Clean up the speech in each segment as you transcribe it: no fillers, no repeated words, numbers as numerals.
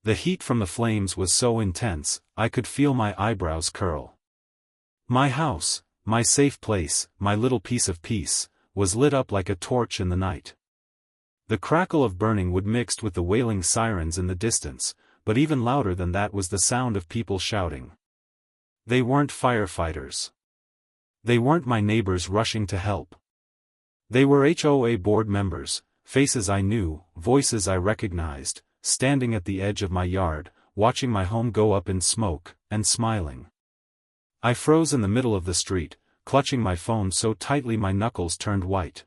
The heat from the flames was so intense, I could feel my eyebrows curl. My house, my safe place, my little piece of peace, was lit up like a torch in the night. The crackle of burning wood mixed with the wailing sirens in the distance, but even louder than that was the sound of people shouting. They weren't firefighters. They weren't my neighbors rushing to help. They were HOA board members, faces I knew, voices I recognized, standing at the edge of my yard, watching my home go up in smoke, and smiling. I froze in the middle of the street, clutching my phone so tightly my knuckles turned white.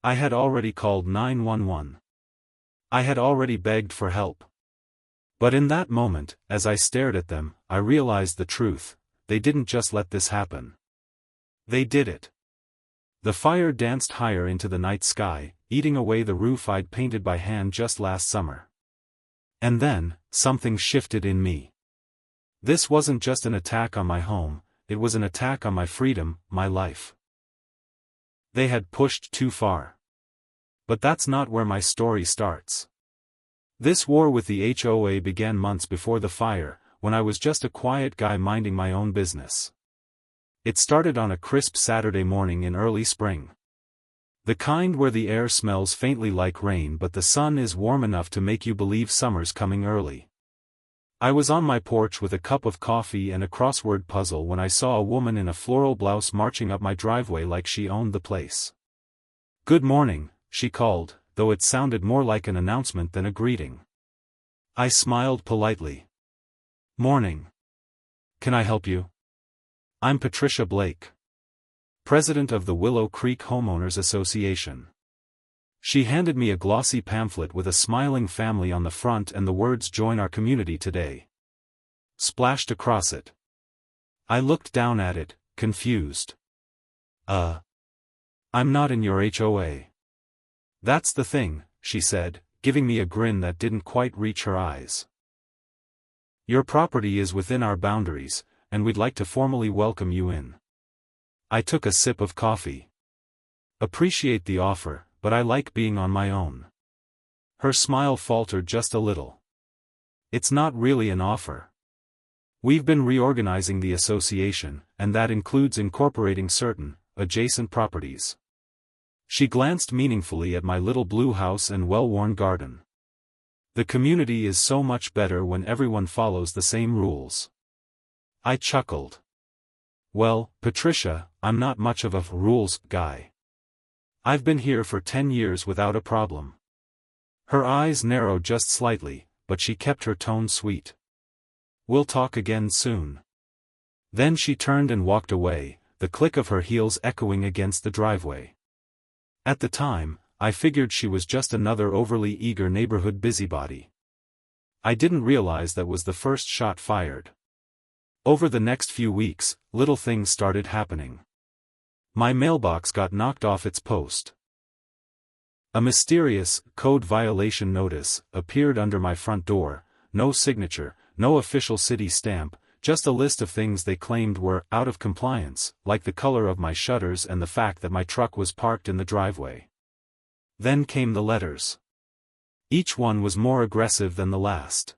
I had already called 911. I had already begged for help. But in that moment, as I stared at them, I realized the truth: they didn't just let this happen. They did it. The fire danced higher into the night sky, eating away the roof I'd painted by hand just last summer. And then, something shifted in me. This wasn't just an attack on my home, it was an attack on my freedom, my life. They had pushed too far. But that's not where my story starts. This war with the HOA began months before the fire, when I was just a quiet guy minding my own business. It started on a crisp Saturday morning in early spring. The kind where the air smells faintly like rain but the sun is warm enough to make you believe summer's coming early. I was on my porch with a cup of coffee and a crossword puzzle when I saw a woman in a floral blouse marching up my driveway like she owned the place. "Good morning," she called, though it sounded more like an announcement than a greeting. I smiled politely. "Morning. Can I help you? I'm Patricia Blake, president of the Willow Creek Homeowners Association." She handed me a glossy pamphlet with a smiling family on the front and the words "Join our community today" splashed across it. I looked down at it, confused. I'm not in your HOA. "That's the thing," she said, giving me a grin that didn't quite reach her eyes. "Your property is within our boundaries, and we'd like to formally welcome you in." I took a sip of coffee. "Appreciate the offer, but I like being on my own." Her smile faltered just a little. "It's not really an offer. We've been reorganizing the association, and that includes incorporating certain adjacent properties." She glanced meaningfully at my little blue house and well-worn garden. "The community is so much better when everyone follows the same rules." I chuckled. "Well, Patricia, I'm not much of a rules guy. I've been here for 10 years without a problem." Her eyes narrowed just slightly, but she kept her tone sweet. "We'll talk again soon." Then she turned and walked away, the click of her heels echoing against the driveway. At the time, I figured she was just another overly eager neighborhood busybody. I didn't realize that was the first shot fired. Over the next few weeks, little things started happening. My mailbox got knocked off its post. A mysterious, code violation notice appeared under my front door, no signature, no official city stamp, just a list of things they claimed were out of compliance, like the color of my shutters and the fact that my truck was parked in the driveway. Then came the letters. Each one was more aggressive than the last.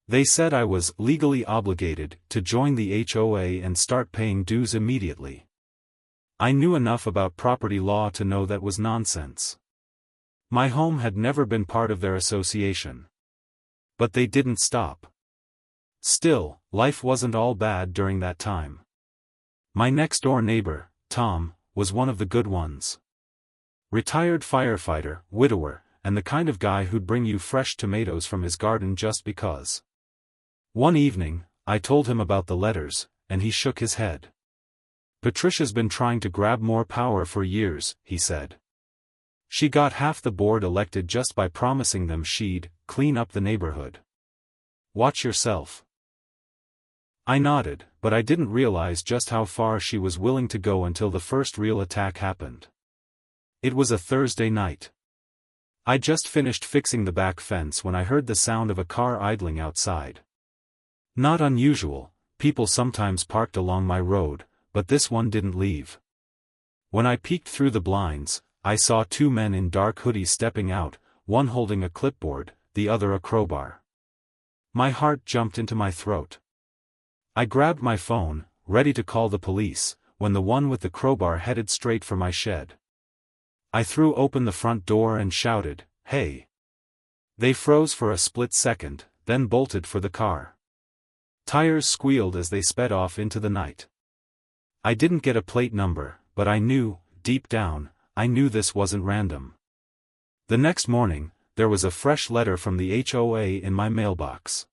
They said I was legally obligated to join the HOA and start paying dues immediately. I knew enough about property law to know that was nonsense. My home had never been part of their association. But they didn't stop. Still, life wasn't all bad during that time. My next-door neighbor, Tom, was one of the good ones. Retired firefighter, widower, and the kind of guy who'd bring you fresh tomatoes from his garden just because. One evening, I told him about the letters, and he shook his head. "Patricia's been trying to grab more power for years," he said. "She got half the board elected just by promising them she'd clean up the neighborhood. Watch yourself." I nodded, but I didn't realize just how far she was willing to go until the first real attack happened. It was a Thursday night. I just finished fixing the back fence when I heard the sound of a car idling outside. Not unusual, people sometimes parked along my road, but this one didn't leave. When I peeked through the blinds, I saw two men in dark hoodies stepping out, one holding a clipboard, the other a crowbar. My heart jumped into my throat. I grabbed my phone, ready to call the police, when the one with the crowbar headed straight for my shed. I threw open the front door and shouted, "Hey!" They froze for a split second, then bolted for the car. Tires squealed as they sped off into the night. I didn't get a plate number, but I knew, deep down, I knew this wasn't random. The next morning, there was a fresh letter from the HOA in my mailbox.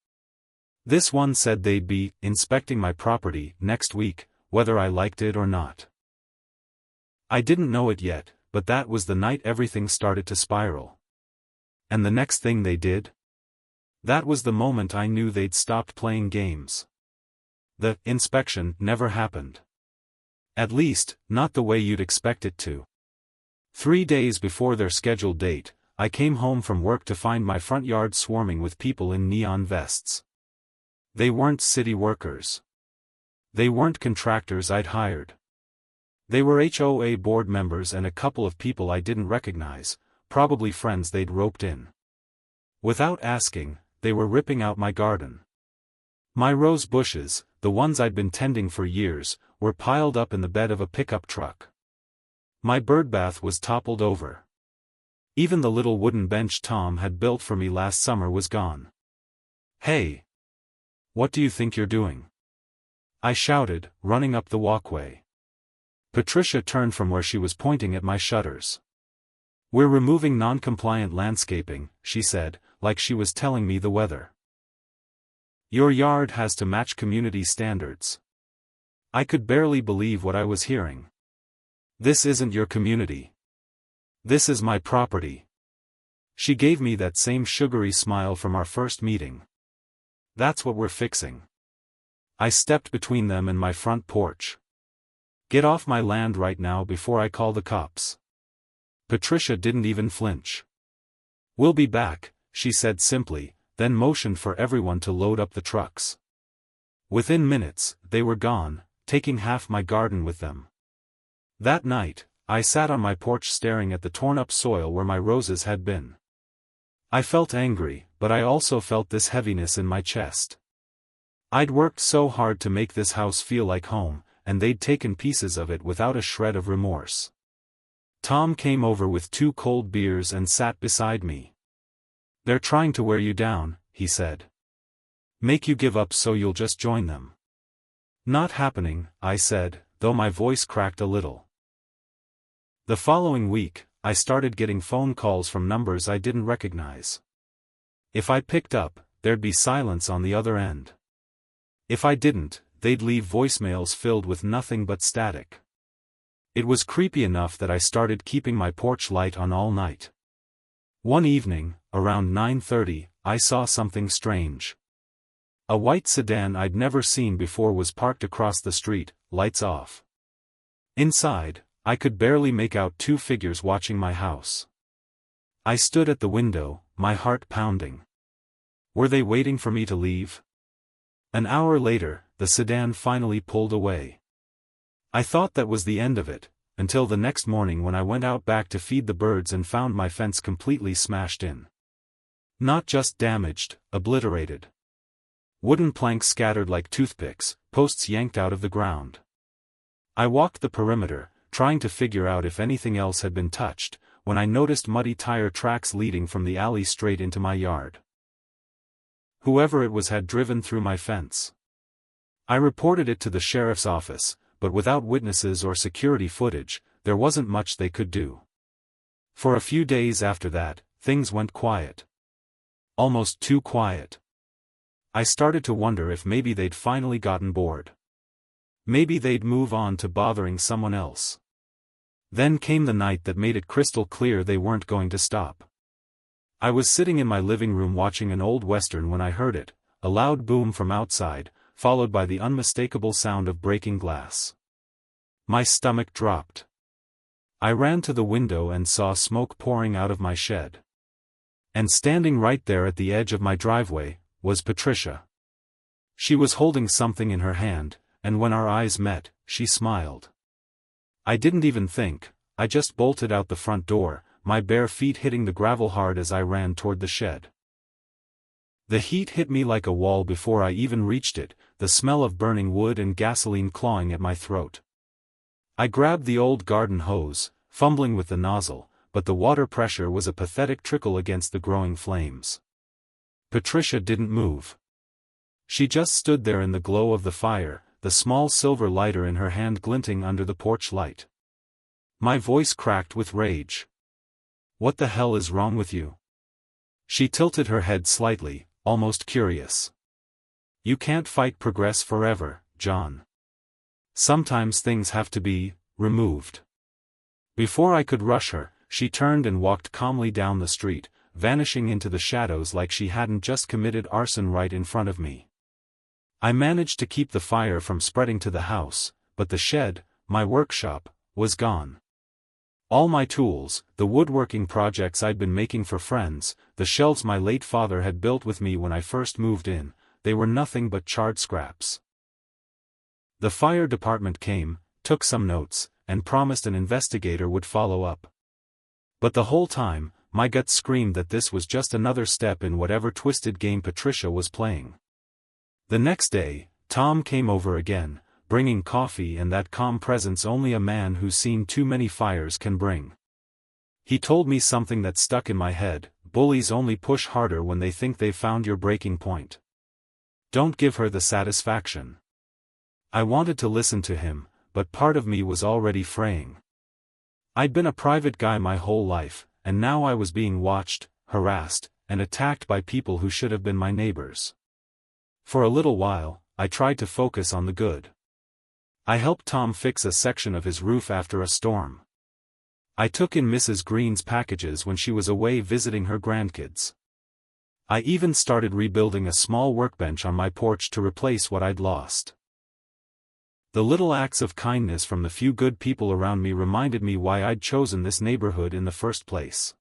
This one said they'd be inspecting my property next week, whether I liked it or not. I didn't know it yet, but that was the night everything started to spiral. And the next thing they did? That was the moment I knew they'd stopped playing games. The inspection never happened. At least, not the way you'd expect it to. 3 days before their scheduled date, I came home from work to find my front yard swarming with people in neon vests. They weren't city workers. They weren't contractors I'd hired. They were HOA board members and a couple of people I didn't recognize, probably friends they'd roped in. Without asking, they were ripping out my garden. My rose bushes, the ones I'd been tending for years, were piled up in the bed of a pickup truck. My birdbath was toppled over. Even the little wooden bench Tom had built for me last summer was gone. "Hey! What do you think you're doing?" I shouted, running up the walkway. Patricia turned from where she was pointing at my shutters. "We're removing non-compliant landscaping," she said, like she was telling me the weather. "Your yard has to match community standards." I could barely believe what I was hearing. "This isn't your community. This is my property." She gave me that same sugary smile from our first meeting. "That's what we're fixing." I stepped between them and my front porch. "Get off my land right now before I call the cops." Patricia didn't even flinch. "We'll be back," she said simply, then motioned for everyone to load up the trucks. Within minutes, they were gone, taking half my garden with them. That night, I sat on my porch staring at the torn-up soil where my roses had been. I felt angry, but I also felt this heaviness in my chest. I'd worked so hard to make this house feel like home, and they'd taken pieces of it without a shred of remorse. Tom came over with 2 cold beers and sat beside me. "They're trying to wear you down," he said. "Make you give up so you'll just join them." "Not happening," I said, though my voice cracked a little. The following week, I started getting phone calls from numbers I didn't recognize. If I picked up, there'd be silence on the other end. If I didn't, they'd leave voicemails filled with nothing but static. It was creepy enough that I started keeping my porch light on all night. One evening, around 9:30, I saw something strange. A white sedan I'd never seen before was parked across the street, lights off. Inside, I could barely make out 2 figures watching my house. I stood at the window, my heart pounding. Were they waiting for me to leave? An hour later, the sedan finally pulled away. I thought that was the end of it, until the next morning when I went out back to feed the birds and found my fence completely smashed in. Not just damaged, obliterated. Wooden planks scattered like toothpicks, posts yanked out of the ground. I walked the perimeter, trying to figure out if anything else had been touched, when I noticed muddy tire tracks leading from the alley straight into my yard. Whoever it was had driven through my fence. I reported it to the sheriff's office, but without witnesses or security footage, there wasn't much they could do. For a few days after that, things went quiet. Almost too quiet. I started to wonder if maybe they'd finally gotten bored. Maybe they'd move on to bothering someone else. Then came the night that made it crystal clear they weren't going to stop. I was sitting in my living room watching an old western when I heard it, a loud boom from outside, followed by the unmistakable sound of breaking glass. My stomach dropped. I ran to the window and saw smoke pouring out of my shed. And standing right there at the edge of my driveway, was Patricia. She was holding something in her hand, and when our eyes met, she smiled. I didn't even think, I just bolted out the front door, my bare feet hitting the gravel hard as I ran toward the shed. The heat hit me like a wall before I even reached it, the smell of burning wood and gasoline clawing at my throat. I grabbed the old garden hose, fumbling with the nozzle, but the water pressure was a pathetic trickle against the growing flames. Patricia didn't move. She just stood there in the glow of the fire, the small silver lighter in her hand glinting under the porch light. My voice cracked with rage. "What the hell is wrong with you?" She tilted her head slightly, almost curious. "You can't fight progress forever, John. Sometimes things have to be removed." Before I could rush her, she turned and walked calmly down the street, vanishing into the shadows like she hadn't just committed arson right in front of me. I managed to keep the fire from spreading to the house, but the shed, my workshop, was gone. All my tools, the woodworking projects I'd been making for friends, the shelves my late father had built with me when I first moved in, they were nothing but charred scraps. The fire department came, took some notes, and promised an investigator would follow up. But the whole time, my gut screamed that this was just another step in whatever twisted game Patricia was playing. The next day, Tom came over again, bringing coffee and that calm presence only a man who's seen too many fires can bring. He told me something that stuck in my head: bullies only push harder when they think they've found your breaking point. Don't give her the satisfaction. I wanted to listen to him, but part of me was already fraying. I'd been a private guy my whole life, and now I was being watched, harassed, and attacked by people who should have been my neighbors. For a little while, I tried to focus on the good. I helped Tom fix a section of his roof after a storm. I took in Mrs. Green's packages when she was away visiting her grandkids. I even started rebuilding a small workbench on my porch to replace what I'd lost. The little acts of kindness from the few good people around me reminded me why I'd chosen this neighborhood in the first place.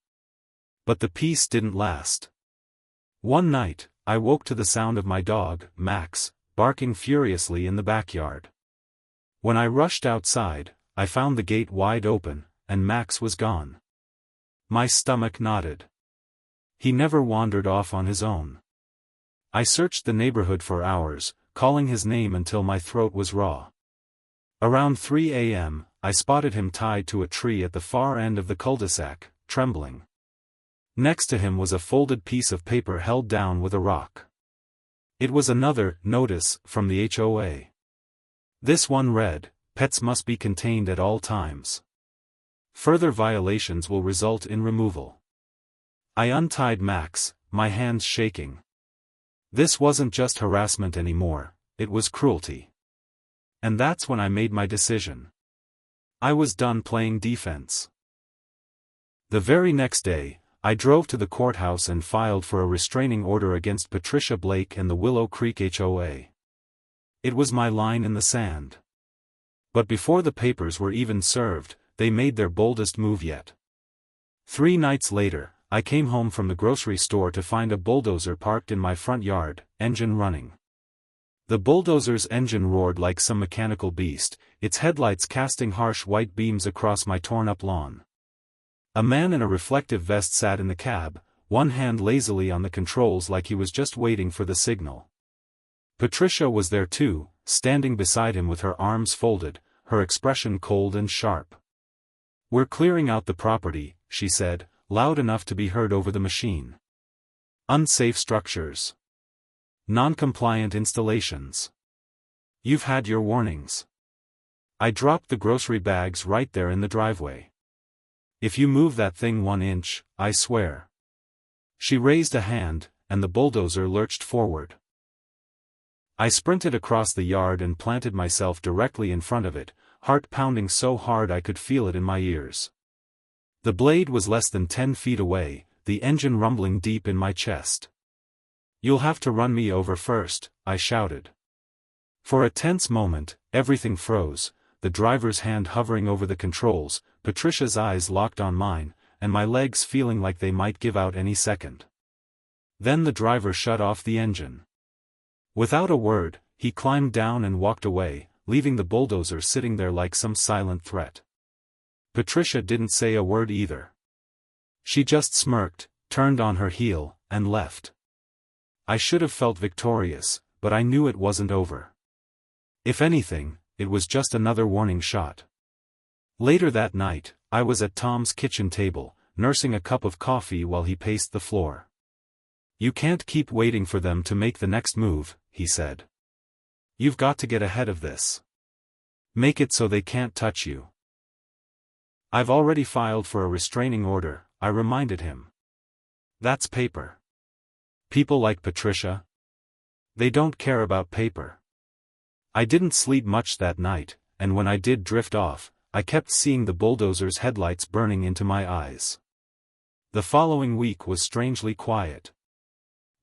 But the peace didn't last. One night, I woke to the sound of my dog, Max, barking furiously in the backyard. When I rushed outside, I found the gate wide open, and Max was gone. My stomach knotted. He never wandered off on his own. I searched the neighborhood for hours, calling his name until my throat was raw. Around 3 a.m., I spotted him tied to a tree at the far end of the cul-de-sac, trembling. Next to him was a folded piece of paper held down with a rock. It was another notice from the HOA. This one read, "Pets must be contained at all times. Further violations will result in removal." I untied Max, my hands shaking. This wasn't just harassment anymore, it was cruelty. And that's when I made my decision. I was done playing defense. The very next day, I drove to the courthouse and filed for a restraining order against Patricia Blake and the Willow Creek HOA. It was my line in the sand. But before the papers were even served, they made their boldest move yet. 3 nights later, I came home from the grocery store to find a bulldozer parked in my front yard, engine running. The bulldozer's engine roared like some mechanical beast, its headlights casting harsh white beams across my torn-up lawn. A man in a reflective vest sat in the cab, one hand lazily on the controls like he was just waiting for the signal. Patricia was there too, standing beside him with her arms folded, her expression cold and sharp. "We're clearing out the property," she said, loud enough to be heard over the machine. "Unsafe structures. Non-compliant installations. You've had your warnings." I dropped the grocery bags right there in the driveway. "If you move that thing 1 inch, I swear." She raised a hand, and the bulldozer lurched forward. I sprinted across the yard and planted myself directly in front of it, heart pounding so hard I could feel it in my ears. The blade was less than 10 feet away, the engine rumbling deep in my chest. "You'll have to run me over first," I shouted. For a tense moment, everything froze, the driver's hand hovering over the controls, Patricia's eyes locked on mine, and my legs feeling like they might give out any second. Then the driver shut off the engine. Without a word, he climbed down and walked away, leaving the bulldozer sitting there like some silent threat. Patricia didn't say a word either. She just smirked, turned on her heel, and left. I should have felt victorious, but I knew it wasn't over. If anything, it was just another warning shot. Later that night, I was at Tom's kitchen table, nursing a cup of coffee while he paced the floor. "You can't keep waiting for them to make the next move," he said. "You've got to get ahead of this. Make it so they can't touch you." "I've already filed for a restraining order," I reminded him. "That's paper. People like Patricia? They don't care about paper." I didn't sleep much that night, and when I did drift off, I kept seeing the bulldozer's headlights burning into my eyes. The following week was strangely quiet.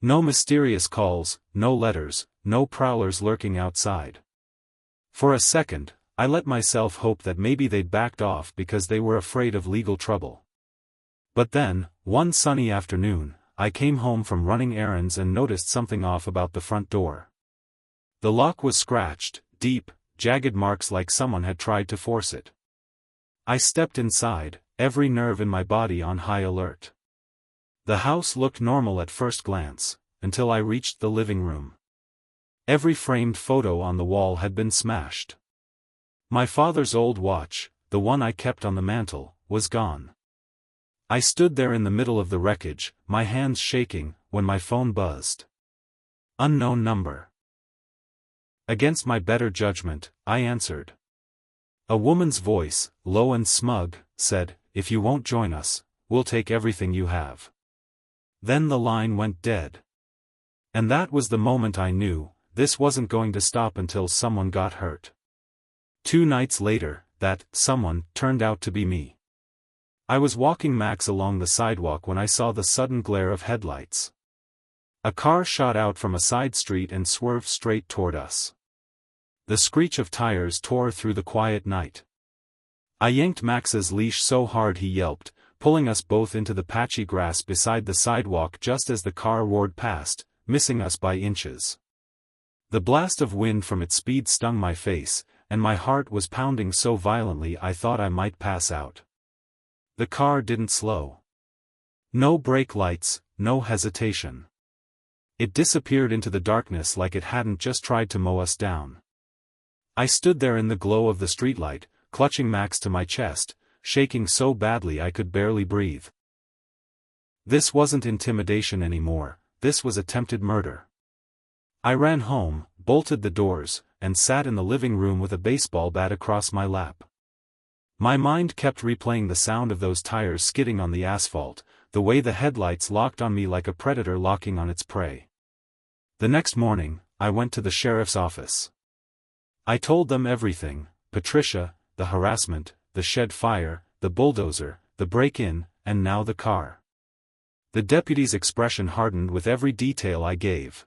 No mysterious calls, no letters, no prowlers lurking outside. For a second, I let myself hope that maybe they'd backed off because they were afraid of legal trouble. But then, one sunny afternoon, I came home from running errands and noticed something off about the front door. The lock was scratched, deep, jagged marks like someone had tried to force it. I stepped inside, every nerve in my body on high alert. The house looked normal at first glance, until I reached the living room. Every framed photo on the wall had been smashed. My father's old watch, the one I kept on the mantel, was gone. I stood there in the middle of the wreckage, my hands shaking, when my phone buzzed. Unknown number. Against my better judgment, I answered. A woman's voice, low and smug, said, "If you won't join us, we'll take everything you have." Then the line went dead. And that was the moment I knew, this wasn't going to stop until someone got hurt. 2 nights later, that someone turned out to be me. I was walking Max along the sidewalk when I saw the sudden glare of headlights. A car shot out from a side street and swerved straight toward us. The screech of tires tore through the quiet night. I yanked Max's leash so hard he yelped, pulling us both into the patchy grass beside the sidewalk just as the car roared past, missing us by inches. The blast of wind from its speed stung my face, and my heart was pounding so violently I thought I might pass out. The car didn't slow. No brake lights, no hesitation. It disappeared into the darkness like it hadn't just tried to mow us down. I stood there in the glow of the streetlight, clutching Max to my chest, shaking so badly I could barely breathe. This wasn't intimidation anymore, this was attempted murder. I ran home, bolted the doors, and sat in the living room with a baseball bat across my lap. My mind kept replaying the sound of those tires skidding on the asphalt, the way the headlights locked on me like a predator locking on its prey. The next morning, I went to the sheriff's office. I told them everything: Patricia, the harassment, the shed fire, the bulldozer, the break-in, and now the car. The deputy's expression hardened with every detail I gave.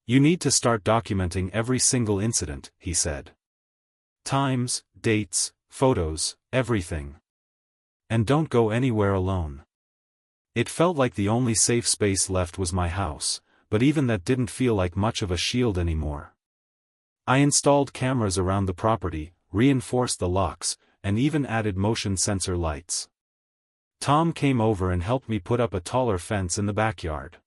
"You need to start documenting every single incident," he said. "Times, dates, photos, everything. And don't go anywhere alone." It felt like the only safe space left was my house, but even that didn't feel like much of a shield anymore. I installed cameras around the property, reinforced the locks, and even added motion sensor lights. Tom came over and helped me put up a taller fence in the backyard.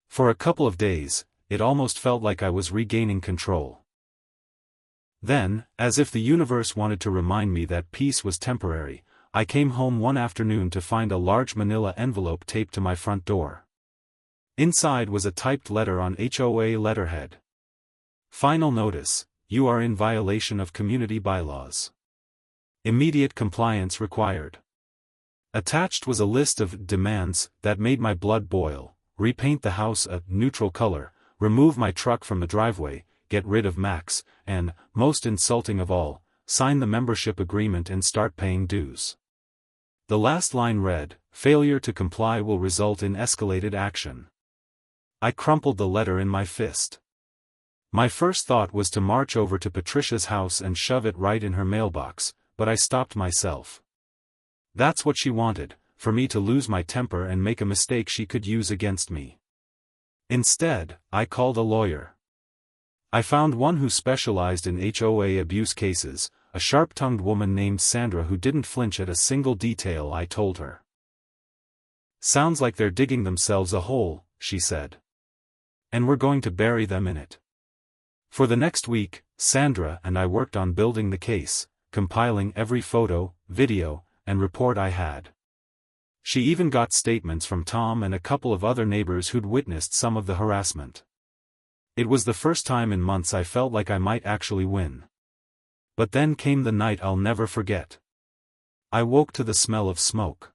For a couple of days, it almost felt like I was regaining control. Then, as if the universe wanted to remind me that peace was temporary, I came home one afternoon to find a large manila envelope taped to my front door. Inside was a typed letter on HOA letterhead. "Final notice: you are in violation of community bylaws. Immediate compliance required." Attached was a list of demands that made my blood boil: repaint the house a neutral color, remove my truck from the driveway, get rid of Max, and, most insulting of all, sign the membership agreement and start paying dues. The last line read, "Failure to comply will result in escalated action." I crumpled the letter in my fist. My first thought was to march over to Patricia's house and shove it right in her mailbox, but I stopped myself. That's what she wanted, for me to lose my temper and make a mistake she could use against me. Instead, I called a lawyer. I found one who specialized in HOA abuse cases, a sharp-tongued woman named Sandra who didn't flinch at a single detail I told her. "Sounds like they're digging themselves a hole," she said. and we're going to bury them in it. For the next week, Sandra and I worked on building the case, compiling every photo, video, and report I had. She even got statements from Tom and a couple of other neighbors who'd witnessed some of the harassment. It was the first time in months I felt like I might actually win. But then came the night I'll never forget. I woke to the smell of smoke.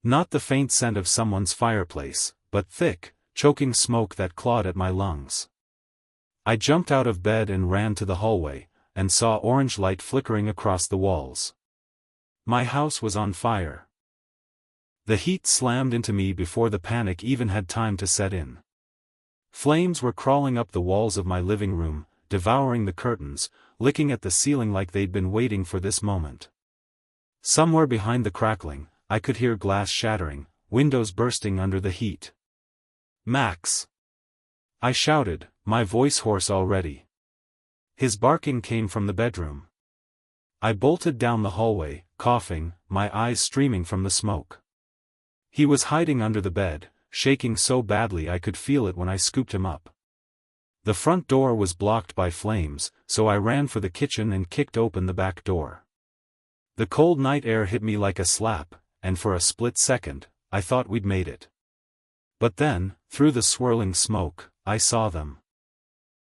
Not the faint scent of someone's fireplace, but thick, choking smoke that clawed at my lungs. I jumped out of bed and ran to the hallway, and saw orange light flickering across the walls. My house was on fire. The heat slammed into me before the panic even had time to set in. Flames were crawling up the walls of my living room, devouring the curtains, licking at the ceiling like they'd been waiting for this moment. Somewhere behind the crackling, I could hear glass shattering, windows bursting under the heat. "Max!" I shouted, my voice hoarse already. His barking came from the bedroom. I bolted down the hallway, coughing, my eyes streaming from the smoke. He was hiding under the bed, shaking so badly I could feel it when I scooped him up. The front door was blocked by flames, so I ran for the kitchen and kicked open the back door. The cold night air hit me like a slap, and for a split second, I thought we'd made it. But then, through the swirling smoke, I saw them.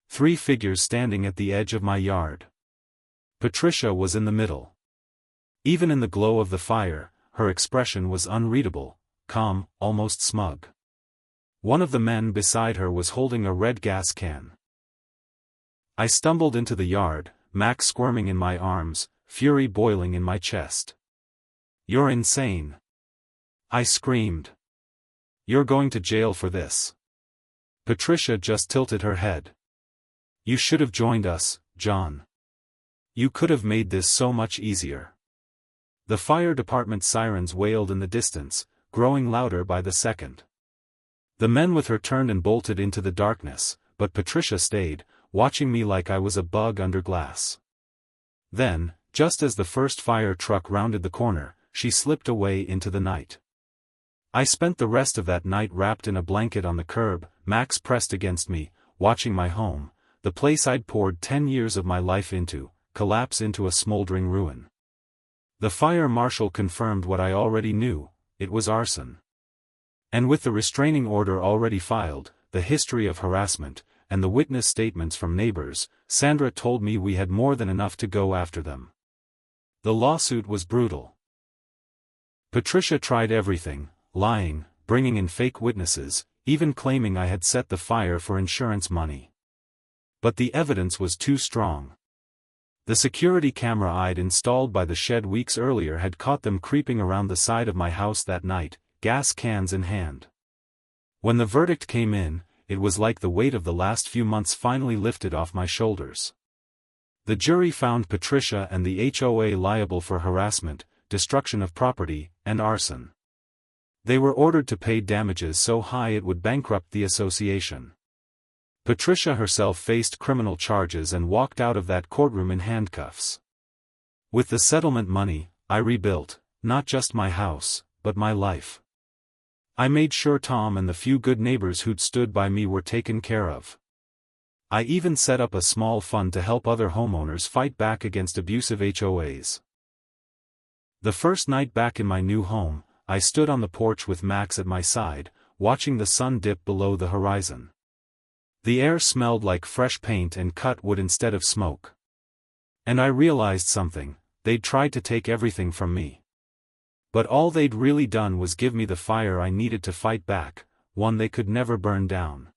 3 figures standing at the edge of my yard. Patricia was in the middle. Even in the glow of the fire, her expression was unreadable, calm, almost smug. One of the men beside her was holding a red gas can. I stumbled into the yard, Max squirming in my arms, fury boiling in my chest. "You're insane!" I screamed. "You're going to jail for this." Patricia just tilted her head. "You should have joined us, John. You could have made this so much easier." The fire department sirens wailed in the distance, growing louder by the second. The men with her turned and bolted into the darkness, but Patricia stayed, watching me like I was a bug under glass. Then, just as the first fire truck rounded the corner, she slipped away into the night. I spent the rest of that night wrapped in a blanket on the curb, Max pressed against me, watching my home, the place I'd poured 10 years of my life into, collapse into a smoldering ruin. The fire marshal confirmed what I already knew: it was arson. And with the restraining order already filed, the history of harassment, and the witness statements from neighbors, Sandra told me we had more than enough to go after them. The lawsuit was brutal. Patricia tried everything, lying, bringing in fake witnesses, even claiming I had set the fire for insurance money. But the evidence was too strong. The security camera I'd installed by the shed weeks earlier had caught them creeping around the side of my house that night, gas cans in hand. When the verdict came in, it was like the weight of the last few months finally lifted off my shoulders. The jury found Patricia and the HOA liable for harassment, destruction of property, and arson. They were ordered to pay damages so high it would bankrupt the association. Patricia herself faced criminal charges and walked out of that courtroom in handcuffs. With the settlement money, I rebuilt, not just my house, but my life. I made sure Tom and the few good neighbors who'd stood by me were taken care of. I even set up a small fund to help other homeowners fight back against abusive HOAs. The first night back in my new home, I stood on the porch with Max at my side, watching the sun dip below the horizon. The air smelled like fresh paint and cut wood instead of smoke. And I realized something: they'd tried to take everything from me. But all they'd really done was give me the fire I needed to fight back, one they could never burn down.